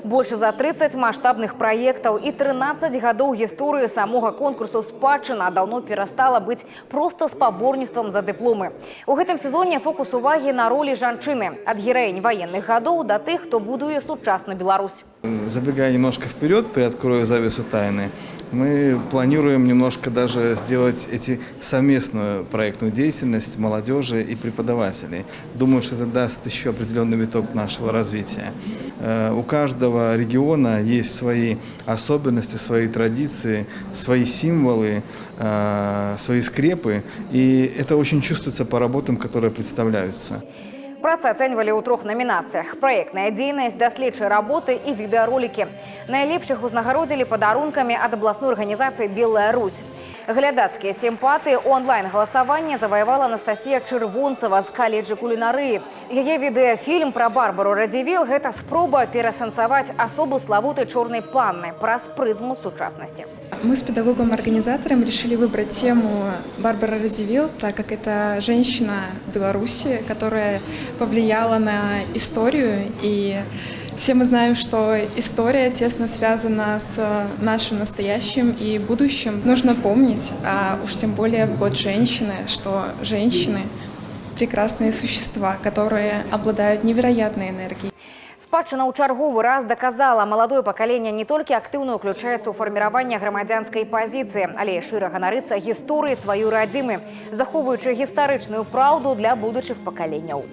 Больше за 30 масштабных проектов и 13 годов истории самого конкурсу «Спадчына» давно перестала быть просто спаборніцтвам за дипломы. У гэтым сезоне фокус уваги на роли жанчыны. От героинь военных годов до тех, кто будуе сучасную Беларусь. Забегая немножко вперед, приоткрою завесу тайны, мы планируем немножко даже сделать совместную проектную деятельность молодежи и преподавателей. Думаю, что это даст еще определенный виток нашего развития. У каждого региона есть свои особенности, свои традиции, свои символы, свои скрепы, и это очень чувствуется по работам, которые представляются. Працы оценивали у 3 номинациях: проектная деятельность, доследчие работы и видеоролики. Найлепших узнагародили подарунками от областной организации «Белая Русь». Глядацкие симпаты онлайн-голосования завоевала Анастасия Червонцева с колледжа кулинарии. Ее видеофильм про Барбару Радзівіл – это спроба перасэнсаваць особу славутой черной панны праз призму сучасности. Мы с педагогом-организатором решили выбрать тему Барбара Радзівіл, так как это женщина в Беларуси, которая повлияла на историю. И все мы знаем, что история тесно связана с нашим настоящим и будущим. Нужно помнить, а уж тем более в год женщины, что женщины – прекрасные существа, которые обладают невероятной энергией. Спадчына ў чарговы раз доказала, молодое поколение не только активно включается ў фарміраванне грамадзянскай пазіцыі, але і шыра ганарыцца гісторыі сваёй радзімы, захоўваючы гістарычную праўду для будучых пакаленняў.